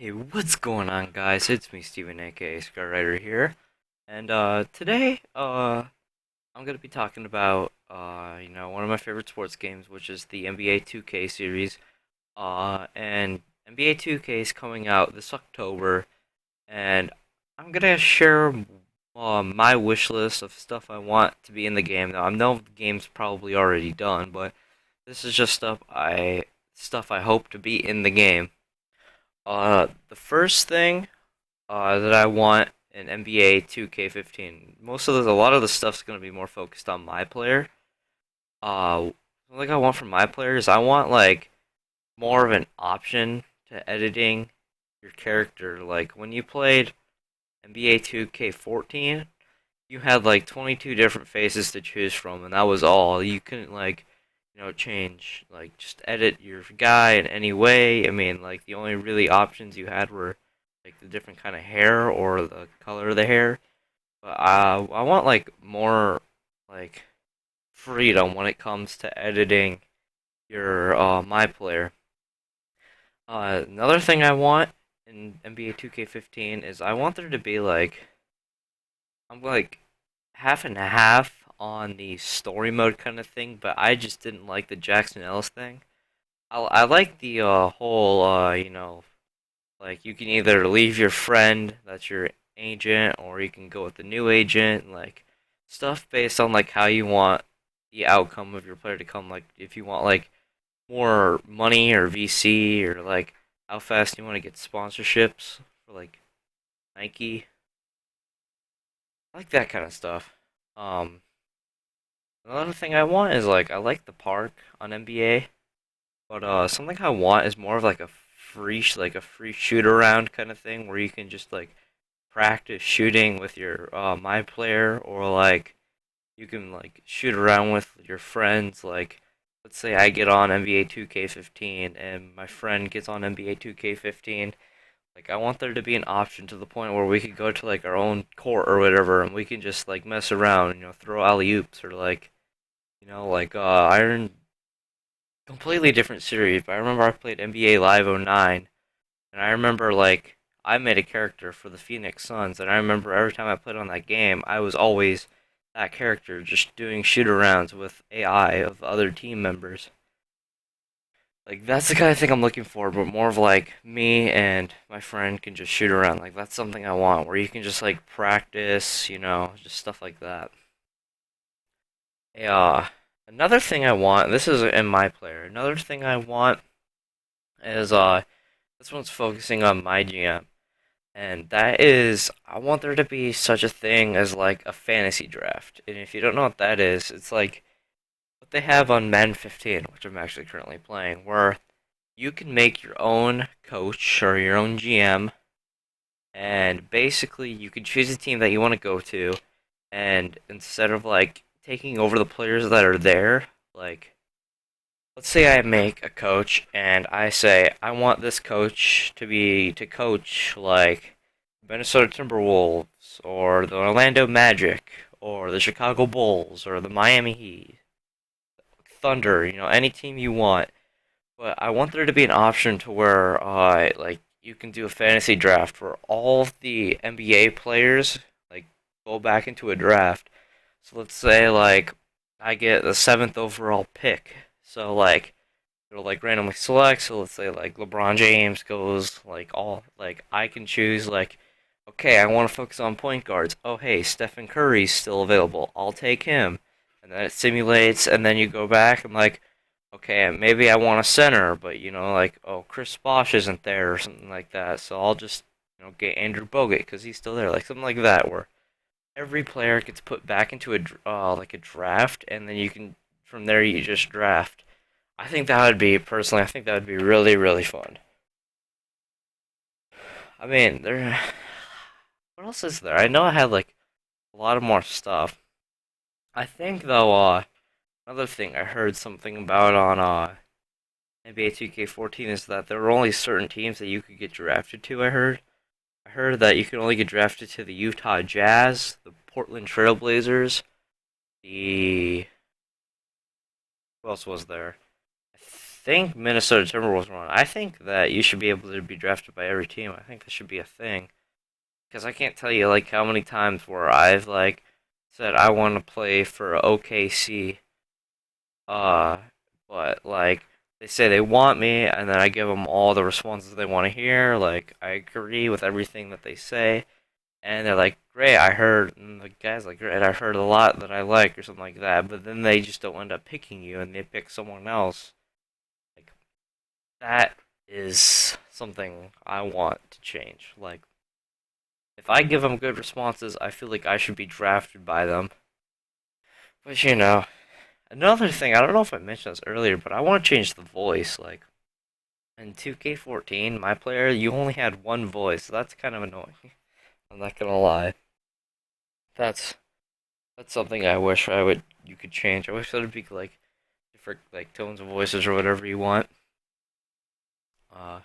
Hey, what's going on, guys? It's me, Steven, aka Skywriter here, and today, I'm gonna be talking about, one of my favorite sports games, which is the NBA 2K series. And NBA 2K is coming out this October, and I'm gonna share, my wish list of stuff I want to be in the game. Now, I know the game's probably already done, but this is just stuff I hope to be in the game. The first thing that I want in NBA 2K15. A lot of the stuff's gonna be more focused on my player. Something I want from my players, I want like more of an option to editing your character. Like when you played NBA 2K14, you had like 22 different faces to choose from, and that was all. You couldn't change, like just edit your guy in any way. I mean, like the only really options you had were like the different kind of hair or the color of the hair. But I want like more like freedom when it comes to editing your my player. Another thing I want in NBA 2K15 is I want there to be I'm like half and half on the story mode kind of thing, but I just didn't like the Jackson Ellis thing. I like the whole like you can either leave your friend that's your agent or you can go with the new agent, like stuff based on like how you want the outcome of your player to come, like if you want like more money or VC or like how fast you want to get sponsorships for like Nike. I like that kind of stuff. Um Another thing I want is like I like the park on NBA. But something I want is more of like a free shoot around kind of thing where you can just like practice shooting with your my player, or like you can like shoot around with your friends. Like let's say I get on NBA 2K15 and my friend gets on NBA 2K15. Like I want there to be an option to the point where we could go to like our own court or whatever, and we can just like mess around, throw alley oops or like Iron completely different series, but I remember I played NBA Live '09, and I remember like I made a character for the Phoenix Suns, and I remember every time I played on that game, I was always that character, just doing shoot arounds with AI of other team members. Like that's the kind of thing I'm looking for, but more of like me and my friend can just shoot around. Like that's something I want, where you can just like practice, just stuff like that. Yeah. Another thing I want, this is in my player. Another thing I want is this one's focusing on my GM, and that is I want there to be such a thing as like a fantasy draft. And if you don't know what that is, it's like what they have on Madden 15, which I'm actually currently playing, where you can make your own coach or your own GM, and basically you can choose a team that you want to go to, and instead of like taking over the players that are there, like let's say I make a coach and I say I want this coach to coach like Minnesota Timberwolves or the Orlando Magic or the Chicago Bulls or the Miami Heat, Thunder, any team you want. But I want there to be an option to where like you can do a fantasy draft where all of the NBA players like go back into a draft. So let's say like I get the seventh overall pick. So like it'll like randomly select. So let's say like LeBron James goes like all like I can choose like okay, I want to focus on point guards. Oh hey, Stephen Curry's still available. I'll take him. And then it simulates, and then you go back and like okay, maybe I want a center, but like oh Chris Bosh isn't there or something like that. So I'll just get Andrew Bogut because he's still there, like something like that where every player gets put back into like a draft, and then you can from there you just draft. I think that would be really, really fun. I mean, what else is there? I know I had like a lot of more stuff. I think though, another thing I heard something about on NBA 2K14 is that there were only certain teams that you could get drafted to. I heard that you could only get drafted to the Utah Jazz, the Portland Trailblazers, the who else was there? think Minnesota Timberwolves won. I think that you should be able to be drafted by every team. I think that should be a thing. Because I can't tell you like how many times where I've like said I want to play for OKC, uh, but like they say they want me, and then I give them all the responses they want to hear. Like I agree with everything that they say, and they're like, "Great, I heard." And the guy's like, "Great, I heard a lot that I like," or something like that. But then they just don't end up picking you, and they pick someone else. Like that is something I want to change. Like if I give them good responses, I feel like I should be drafted by them. But another thing, I don't know if I mentioned this earlier, but I want to change the voice. Like in 2K14, my player, you only had one voice, so that's kind of annoying. I'm not gonna lie. That's that's something I wish I would you could change. I wish there would be like different like tones of voices or whatever you want. Uh,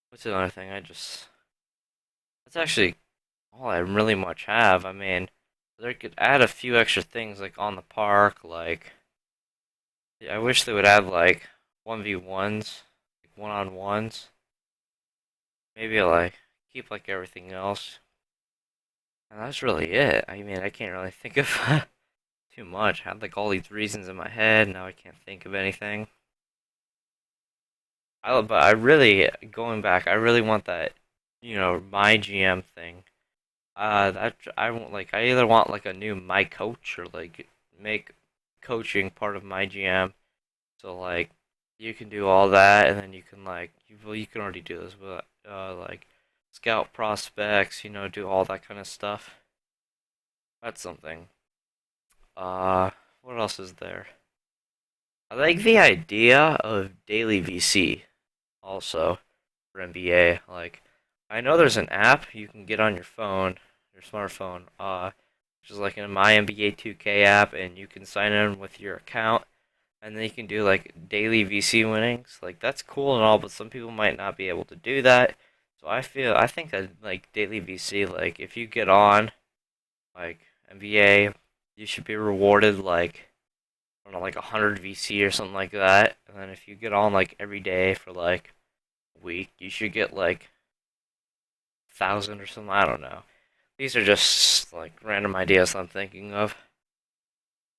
what's another thing? That's actually all I really much have. I mean, they could add a few extra things like on the park, like I wish they would add like 1v1s, like one-on-ones. Maybe like keep like everything else. And that's really it. I mean, I can't really think of too much. I had like all these reasons in my head, now I can't think of anything. But I really, going back, I really want that, my GM thing. That I want like I either want like a new my coach or like make coaching part of my GM. So like you can do all that, and then you can like you can already do this, but like scout prospects, do all that kind of stuff. That's something. Uh, what else is there? I like the idea of daily VC also for NBA. Like I know there's an app you can get on your phone, your smartphone, which is like in my NBA 2K app, and you can sign in with your account and then you can do like daily VC winnings. Like that's cool and all, but some people might not be able to do that. So I think that like daily VC, like if you get on like NBA, you should be rewarded like I don't know, like 100 VC or something like that. And then if you get on like every day for like a week, you should get like 1,000 or something. I don't know. These are just like random ideas I'm thinking of.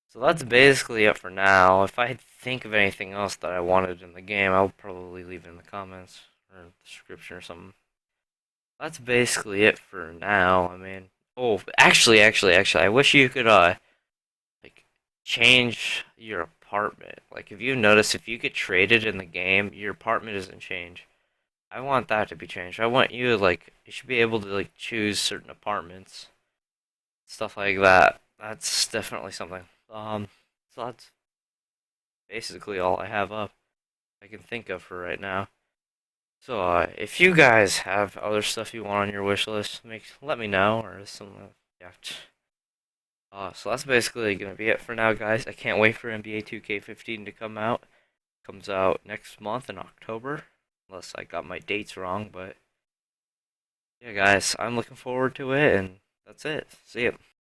So that's basically it for now. If I think of anything else that I wanted in the game, I'll probably leave it in the comments or the description or something. That's basically it for now. I mean, oh, actually, I wish you could like change your apartment. Like if you notice, if you get traded in the game, your apartment doesn't change. I want that to be changed. I want you like you should be able to like choose certain apartments, stuff like that. That's definitely something. So that's basically all I have up I can think of for right now. So if you guys have other stuff you want on your wish list, let me know or something. Yeah. So that's basically gonna be it for now, guys. I can't wait for NBA 2K15 to come out. Comes out next month in October, unless I got my dates wrong. But yeah, guys, I'm looking forward to it, and that's it. See ya.